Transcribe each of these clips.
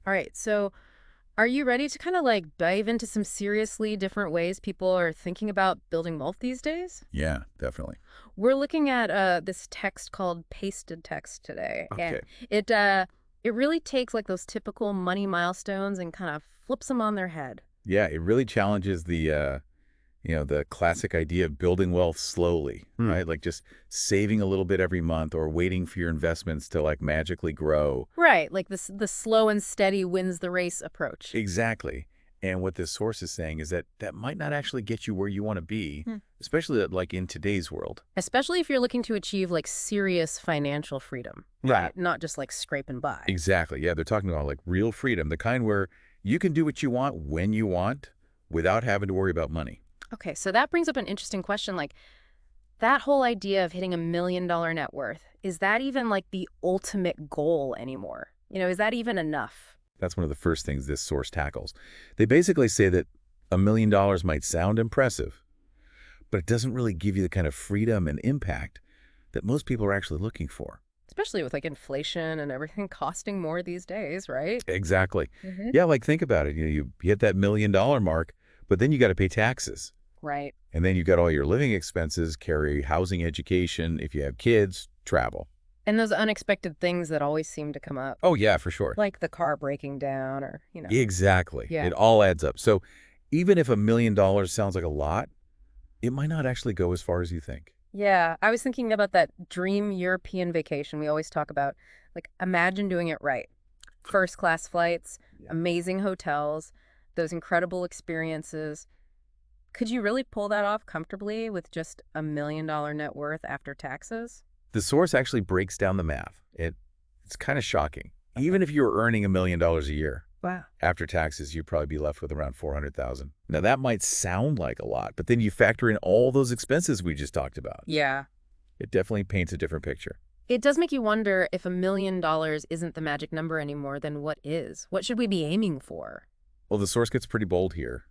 All right. So are you ready to kind of like dive into some seriously different ways people are thinking about building wealth these days? Yeah, definitely. We're looking at this text called pasted text today, and Okay. it uh it really takes like those typical money milestones and kind of flips them on their head. Yeah, it really challenges the classic idea of building wealth slowly, Hmm. right? Like just saving a little bit every month or waiting for your investments to like magically grow. Right, like this the slow and steady wins the race approach. Exactly. And what this source is saying is that that might not actually get you where you want to be, especially like in today's world. Especially if you're looking to achieve like serious financial freedom. Right. Not just like scraping by. Exactly. Yeah, they're talking about like real freedom, the kind where you can do what you want when you want without having to worry about money. Okay, so that brings up an interesting question. Like that whole idea of hitting $1 million net worth, is that even like the ultimate goal anymore? Is that even enough? That's one of the first things this source tackles. They basically say that $1 million might sound impressive, but it doesn't really give you the kind of freedom and impact that most people are actually looking for. Especially with like inflation and everything costing more these days, right? Exactly. Hmm. Yeah, like think about it. You hit that $1 million mark, but then you got to pay taxes. Right. And then you got all your living expenses, carry housing, education, if you have kids, travel. And those unexpected things that always seem to come up, Oh, yeah, for sure. like the car breaking down or. Exactly. Yeah. It all adds up. So even if $1 million sounds like a lot, it might not actually go as far as you think. Yeah, I was thinking about that dream European vacation we always talk about. Like, imagine doing it right. First class flights, Yeah. amazing hotels, those incredible experiences. Could you really pull that off comfortably with just $1 million net worth after taxes? The source actually breaks down the math. It's kind of shocking. Okay. Even if you were earning $1 million a year, Wow. after taxes, you'd probably be left with around 400,000. Now that might sound like a lot, but then you factor in all those expenses we just talked about. Yeah. It definitely paints a different picture. It does make you wonder if $1 million isn't the magic number anymore, then what is? What should we be aiming for? Well, the source gets pretty bold here.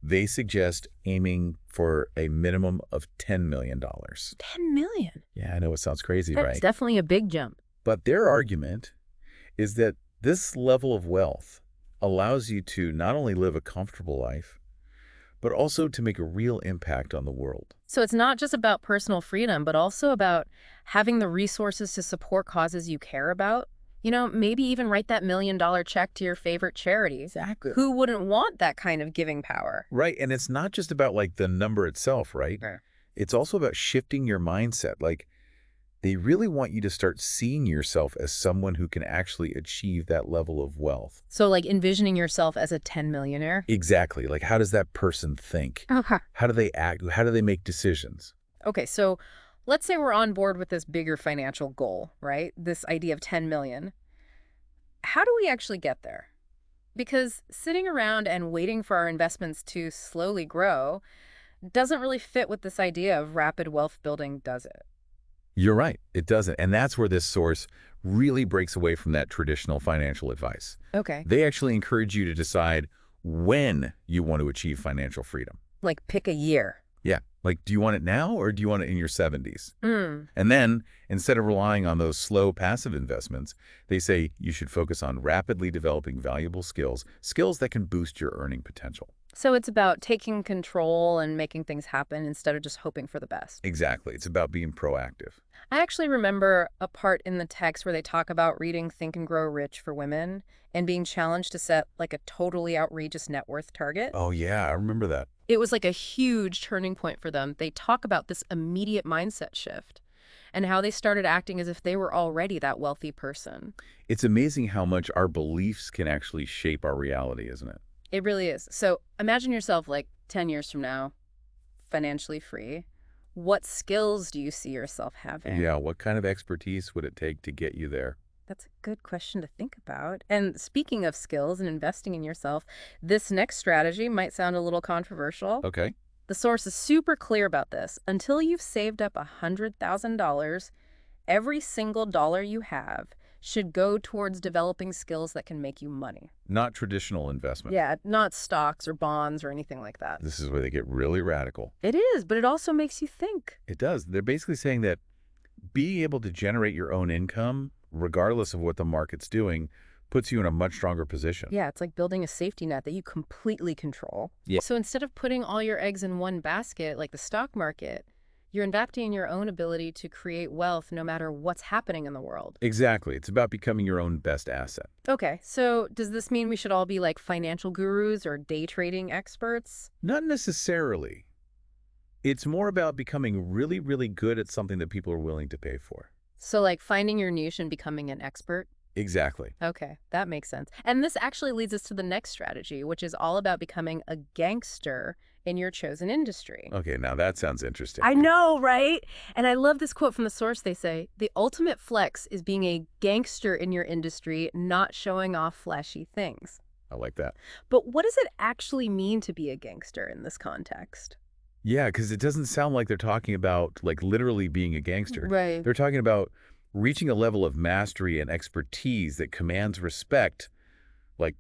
They suggest aiming for a minimum of $10 million. dollars. 10 million. Yeah, I know it sounds crazy, That's right? definitely a big jump. But their argument is that this level of wealth allows you to not only live a comfortable life, but also to make a real impact on the world. So it's not just about personal freedom, but also about having the resources to support causes you care about. Maybe even write that $1 million check to your favorite charity. Exactly. Who wouldn't want that kind of giving power? Right. And it's not just about like the number itself, right? Yeah. It's also about shifting your mindset. Like they really want you to start seeing yourself as someone who can actually achieve that level of wealth. So, like envisioning yourself as a 10 millionaire? Exactly. Like how does that person think? Okay. How do they act? How do they make decisions? Okay, so let's say we're on board with this bigger financial goal, right? This idea of 10 million. How do we actually get there? Because sitting around and waiting for our investments to slowly grow doesn't really fit with this idea of rapid wealth building, does it? You're right. It doesn't. And that's where this source really breaks away from that traditional financial advice. Okay. They actually encourage you to decide when you want to achieve financial freedom. Like pick a year. Yeah. Like, do you want it now or do you want it in your 70s? Mm. And then, instead of relying on those slow passive investments, they say you should focus on rapidly developing valuable skills, skills that can boost your earning potential. So it's about taking control and making things happen instead of just hoping for the best. Exactly. It's about being proactive. I actually remember a part in the text where they talk about reading Think and Grow Rich for women and being challenged to set like a totally outrageous net worth target. Oh, yeah. I remember that. It was like a huge turning point for them. They talk about this immediate mindset shift and how they started acting as if they were already that wealthy person. It's amazing how much our beliefs can actually shape our reality, isn't it? It really is. So imagine yourself like 10 years from now, financially free. What skills do you see yourself having? Yeah. What kind of expertise would it take to get you there? That's a good question to think about. And speaking of skills and investing in yourself, this next strategy might sound a little controversial. Okay. The source is super clear about this. Until you've saved up $100,000, every single dollar you have should go towards developing skills that can make you money. Not traditional investment. Yeah, not stocks or bonds or anything like that. This is where they get really radical. It is, but it also makes you think. It does. They're basically saying that being able to generate your own income, regardless of what the market's doing, puts you in a much stronger position. Yeah, it's like building a safety net that you completely control. Yeah. So instead of putting all your eggs in one basket, like the stock market, you're investing in your own ability to create wealth no matter what's happening in the world. Exactly. It's about becoming your own best asset. Okay, so does this mean we should all be like financial gurus or day trading experts? Not necessarily. It's more about becoming really, really good at something that people are willing to pay for. So like finding your niche and becoming an expert? Exactly. Okay, that makes sense. And this actually leads us to the next strategy, which is all about becoming a gangster in your chosen industry. Okay, now that sounds interesting. I know, right? And I love this quote from the source. They say, the ultimate flex is being a gangster in your industry, not showing off flashy things. I like that. But what does it actually mean to be a gangster in this context? Yeah, because it doesn't sound like they're talking about, like, literally being a gangster. Right. They're talking about reaching a level of mastery and expertise that commands respect. Like,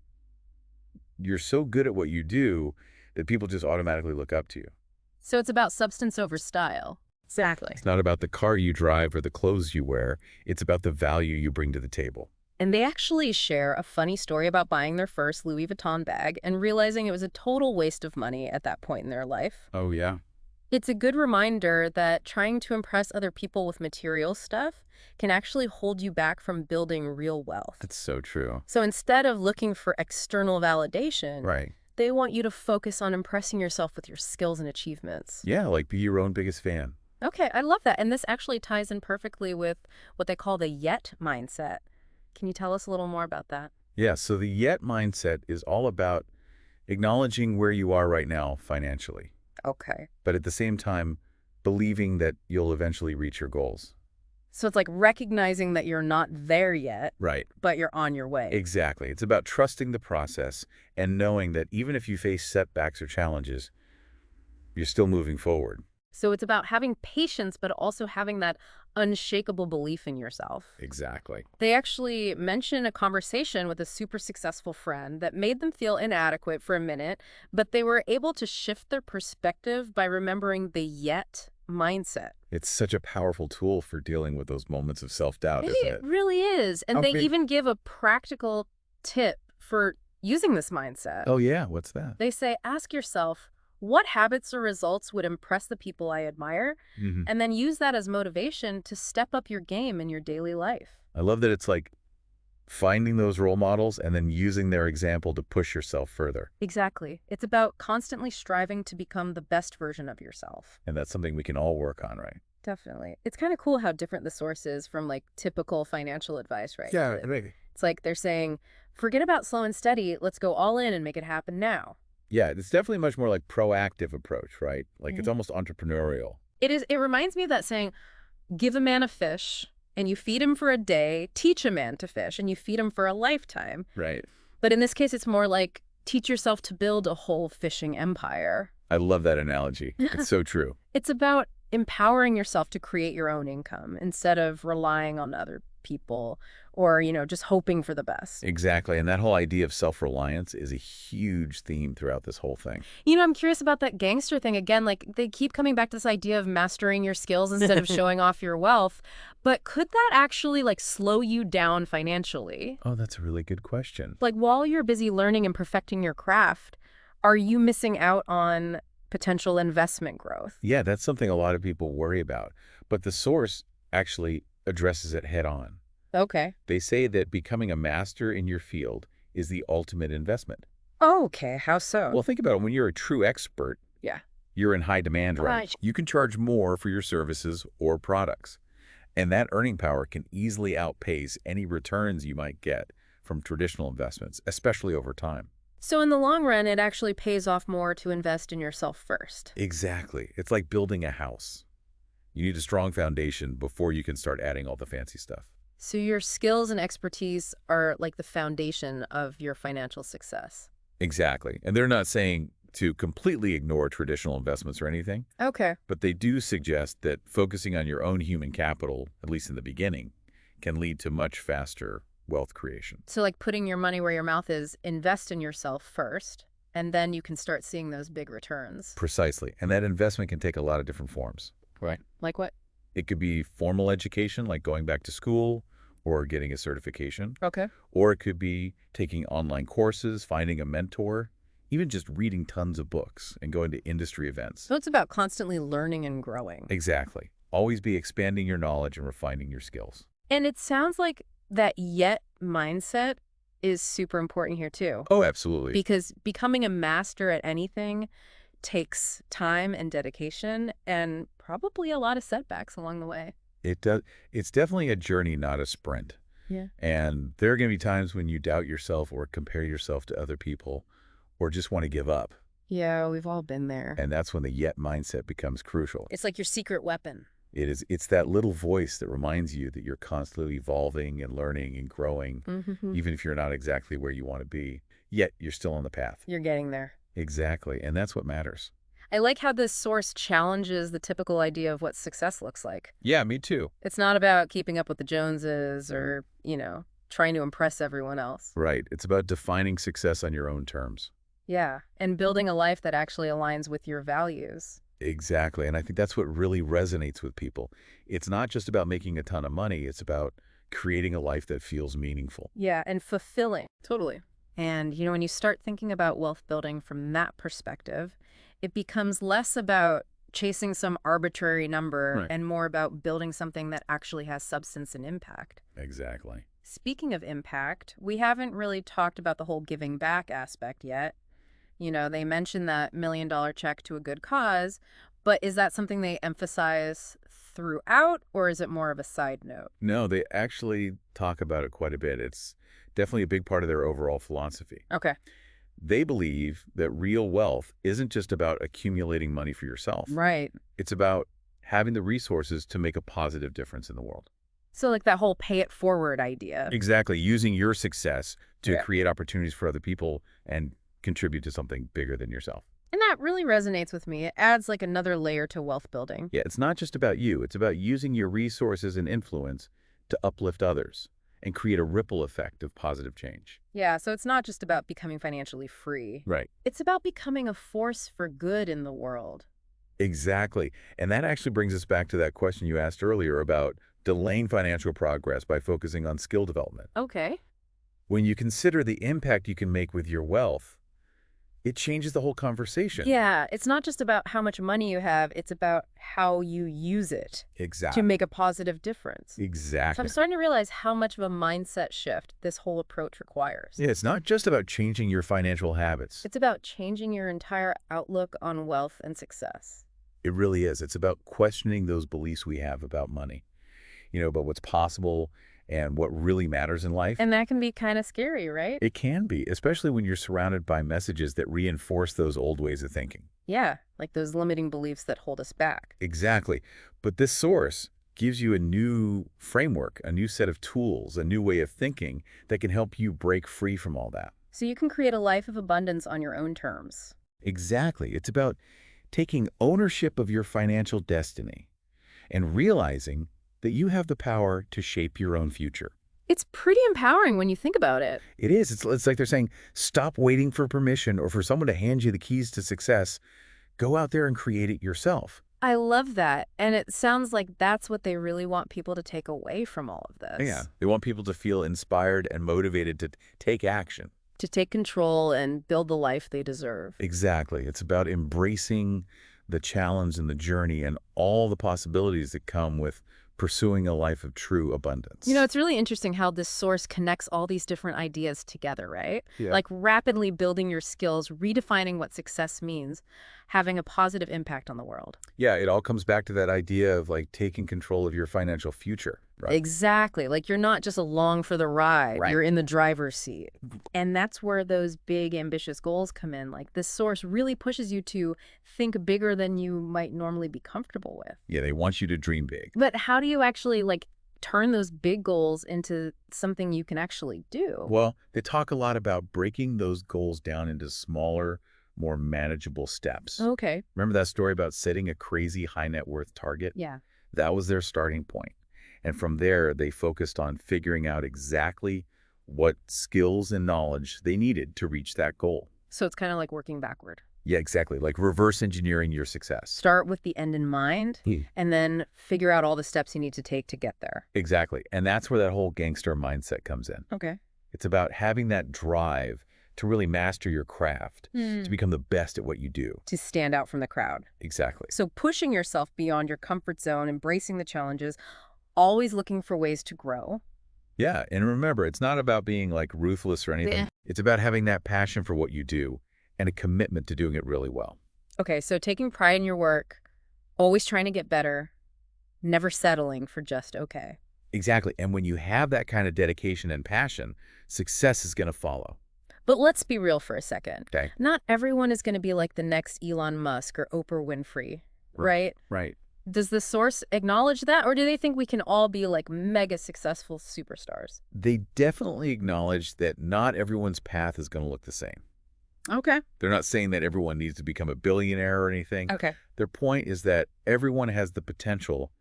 you're so good at what you do that people just automatically look up to you. So it's about substance over style. Exactly. It's not about the car you drive or the clothes you wear. It's about the value you bring to the table. And they actually share a funny story about buying their first Louis Vuitton bag and realizing it was a total waste of money at that point in their life. Oh, yeah. It's a good reminder that trying to impress other people with material stuff can actually hold you back from building real wealth. That's so true. So instead of looking for external validation, Right. they want you to focus on impressing yourself with your skills and achievements. Yeah, like be your own biggest fan. Okay, I love that. And this actually ties in perfectly with what they call the yet mindset. Can you tell us a little more about that? Yeah, so the yet mindset is all about acknowledging where you are right now financially, Okay. but at the same time, believing that you'll eventually reach your goals. So it's like recognizing that you're not there yet, Right. but you're on your way. Exactly. It's about trusting the process and knowing that even if you face setbacks or challenges, you're still moving forward. So it's about having patience, but also having that unshakable belief in yourself. Exactly. They actually mention a conversation with a super successful friend that made them feel inadequate for a minute, but they were able to shift their perspective by remembering the yet mindset. It's such a powerful tool for dealing with those moments of self-doubt, isn't It it? really is. And they even give a practical tip for using this mindset. Oh, yeah. What's that? They say, ask yourself, what habits or results would impress the people I admire? Hmm. And then use that as motivation to step up your game in your daily life. I love that it's like finding those role models and then using their example to push yourself further. Exactly. It's about constantly striving to become the best version of yourself. And that's something we can all work on, right? Definitely. It's kind of cool how different the source is from like typical financial advice, right? Yeah, maybe. It's like they're saying, forget about slow and steady. Let's go all in and make it happen now. Yeah, it's definitely much more like proactive approach, right? Like it's Mhm. almost entrepreneurial. It is. It reminds me of that saying, give a man a fish and you feed him for a day, teach a man to fish and you feed him for a lifetime. Right. But in this case, it's more like teach yourself to build a whole fishing empire. I love that analogy. It's so true. It's about empowering yourself to create your own income instead of relying on other people or, just hoping for the best. Exactly. And that whole idea of self-reliance is a huge theme throughout this whole thing. I'm curious about that gangster thing again. Like they keep coming back to this idea of mastering your skills instead of showing off your wealth. But could that actually like slow you down financially? Oh, that's a really good question. Like while you're busy learning and perfecting your craft, are you missing out on potential investment growth? Yeah, that's something a lot of people worry about. But the source actually addresses it head on. Okay. They say that becoming a master in your field is the ultimate investment. Okay. How so? Well, think about it. When you're a true expert, Yeah. you're in high demand, right? Right. You can charge more for your services or products. And that earning power can easily outpace any returns you might get from traditional investments, especially over time. So in the long run, it actually pays off more to invest in yourself first. Exactly. It's like building a house. You need a strong foundation before you can start adding all the fancy stuff. So your skills and expertise are like the foundation of your financial success. Exactly. And they're not saying to completely ignore traditional investments or anything, Okay. but they do suggest that focusing on your own human capital, at least in the beginning, can lead to much faster wealth creation. So like putting your money where your mouth is, invest in yourself first, and then you can start seeing those big returns. Precisely. And that investment can take a lot of different forms. Right. Like what? It could be formal education, like going back to school, or getting a certification. Okay. Or it could be taking online courses, finding a mentor, even just reading tons of books and going to industry events. So it's about constantly learning and growing. Exactly. Always be expanding your knowledge and refining your skills. And it sounds like that yet mindset is super important here too, Oh, absolutely. because becoming a master at anything takes time and dedication and probably a lot of setbacks along the way. It does. It's definitely a journey, not a sprint. Yeah. And there are going to be times when you doubt yourself or compare yourself to other people or just want to give up. Yeah, we've all been there. And that's when the yet mindset becomes crucial. It's like your secret weapon. It's that little voice that reminds you that you're constantly evolving and learning and growing, Mm-hmm. even if you're not exactly where you want to be, yet you're still on the path. You're getting there. Exactly. And that's what matters. I like how this source challenges the typical idea of what success looks like. Yeah, me too. It's not about keeping up with the Joneses or, trying to impress everyone else. Right. It's about defining success on your own terms. Yeah, and building a life that actually aligns with your values. Exactly. And I think that's what really resonates with people. It's not just about making a ton of money. It's about creating a life that feels meaningful. Yeah, and fulfilling. Totally. And, when you start thinking about wealth building from that perspective, it becomes less about chasing some arbitrary number Right. and more about building something that actually has substance and impact. Exactly. Speaking of impact, we haven't really talked about the whole giving back aspect yet. They mentioned that $1 million check to a good cause, but is that something they emphasize throughout, or is it more of a side note? No, they actually talk about it quite a bit. It's definitely a big part of their overall philosophy. Okay. They believe that real wealth isn't just about accumulating money for yourself. Right. It's about having the resources to make a positive difference in the world. So like that whole pay it forward idea. Exactly. Using your success to Yeah. create opportunities for other people and contribute to something bigger than yourself. And that really resonates with me. It adds like another layer to wealth building. Yeah, it's not just about you. It's about using your resources and influence to uplift others and create a ripple effect of positive change. Yeah, so it's not just about becoming financially free. Right. It's about becoming a force for good in the world. Exactly. And that actually brings us back to that question you asked earlier about delaying financial progress by focusing on skill development. Okay. When you consider the impact you can make with your wealth, it changes the whole conversation. Yeah, it's not just about how much money you have, it's about how you use it to Exactly. make a positive difference. So Exactly. I'm starting to realize how much of a mindset shift this whole approach requires. Yeah, it's not just about changing your financial habits. It's about changing your entire outlook on wealth and success. It really is. It's about questioning those beliefs we have about money, about what's possible and what really matters in life. And that can be kind of scary, right? It can be, especially when you're surrounded by messages that reinforce those old ways of thinking. Yeah, like those limiting beliefs that hold us back. Exactly. But this source gives you a new framework, a new set of tools, a new way of thinking that can help you break free from all that. So you can create a life of abundance on your own terms. Exactly. It's about taking ownership of your financial destiny and realizing that you have the power to shape your own future. It's pretty empowering when you think about it. It is. It's like they're saying, stop waiting for permission or for someone to hand you the keys to success. Go out there and create it yourself. I love that. And it sounds like that's what they really want people to take away from all of this. Yeah. They want people to feel inspired and motivated to take action. To take control and build the life they deserve. Exactly. It's about embracing the challenge and the journey and all the possibilities that come with pursuing a life of true abundance. It's really interesting how this source connects all these different ideas together, right? Yeah. Like rapidly building your skills, redefining what success means, having a positive impact on the world. Yeah, it all comes back to that idea of like taking control of your financial future, right? Exactly. Like you're not just along for the ride, Right. you're in the driver's seat. And that's where those big ambitious goals come in. Like this source really pushes you to think bigger than you might normally be comfortable with. Yeah, they want you to dream big. But how do you actually turn those big goals into something you can actually do? Well, they talk a lot about breaking those goals down into smaller, more manageable steps. Okay. Remember that story about setting a crazy high net worth target? Yeah. That was their starting point. And from there, they focused on figuring out exactly what skills and knowledge they needed to reach that goal. So it's kind of like working backward. Yeah, exactly. Like reverse engineering your success. Start with the end in mind, Hmm. and then figure out all the steps you need to take to get there. Exactly. And that's where that whole gangster mindset comes in. Okay. It's about having that drive to really master your craft, to Hmm. become the best at what you do. To stand out from the crowd. Exactly. So pushing yourself beyond your comfort zone, embracing the challenges, always looking for ways to grow. Yeah, and remember, it's not about being like ruthless or anything. Yeah. It's about having that passion for what you do and a commitment to doing it really well. Okay, so taking pride in your work, always trying to get better, never settling for just okay. Exactly. And when you have that kind of dedication and passion, success is going to follow. But let's be real for a second. Okay. Not everyone is going to be like the next Elon Musk or Oprah Winfrey, right? Right. Does the source acknowledge that, or do they think we can all be like mega successful superstars? They definitely acknowledge that not everyone's path is going to look the same. Okay. They're not saying that everyone needs to become a billionaire or anything. Okay. Their point is that everyone has the potential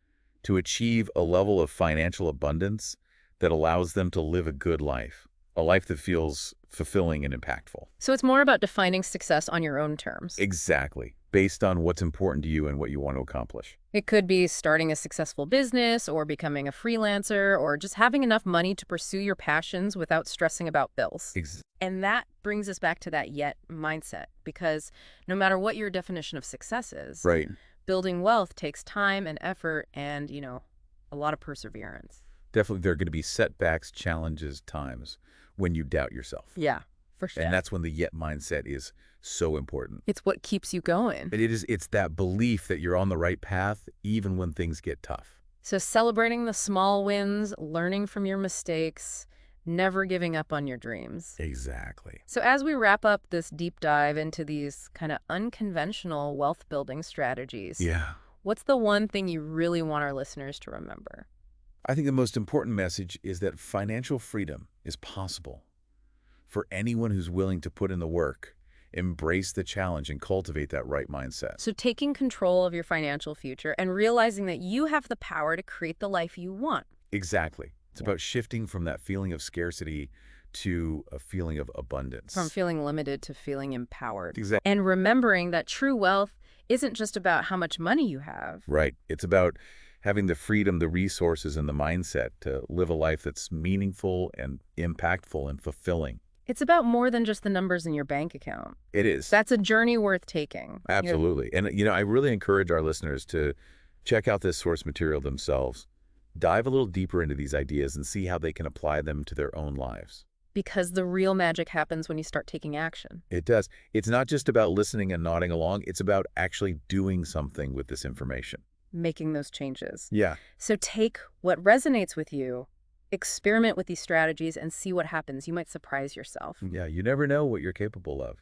to achieve a level of financial abundance that allows them to live a good life, a life that feels fulfilling and impactful. So it's more about defining success on your own terms. Exactly, based on what's important to you and what you want to accomplish. It could be starting a successful business or becoming a freelancer or just having enough money to pursue your passions without stressing about bills. Ex And that brings us back to that yet mindset, because no matter what your definition of success is, right. building wealth takes time and effort and, a lot of perseverance. Definitely, there are going to be setbacks, challenges, times when you doubt yourself. Yeah, for sure. And that's when the yet mindset is so important. It's what keeps you going. It's that belief that you're on the right path even when things get tough. So celebrating the small wins, learning from your mistakes, never giving up on your dreams. Exactly. So as we wrap up this deep dive into these kind of unconventional wealth building strategies, Yeah. what's the one thing you really want our listeners to remember? I think the most important message is that financial freedom is possible for anyone who's willing to put in the work, embrace the challenge, and cultivate that right mindset. So taking control of your financial future and realizing that you have the power to create the life you want. Exactly. It's Yeah. about shifting from that feeling of scarcity to a feeling of abundance. From feeling limited to feeling empowered. Exactly. And remembering that true wealth isn't just about how much money you have. Right. It's about having the freedom, the resources, and the mindset to live a life that's meaningful and impactful and fulfilling. It's about more than just the numbers in your bank account. It is. That's a journey worth taking. Absolutely. And, I really encourage our listeners to check out this source material themselves, dive a little deeper into these ideas, and see how they can apply them to their own lives. Because the real magic happens when you start taking action. It does. It's not just about listening and nodding along. It's about actually doing something with this information. Making those changes. Yeah. So take what resonates with you, experiment with these strategies, and see what happens. You might surprise yourself. Yeah. You never know what you're capable of.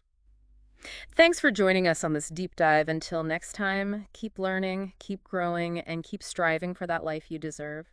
Thanks for joining us on this deep dive. Until next time, keep learning, keep growing, and keep striving for that life you deserve.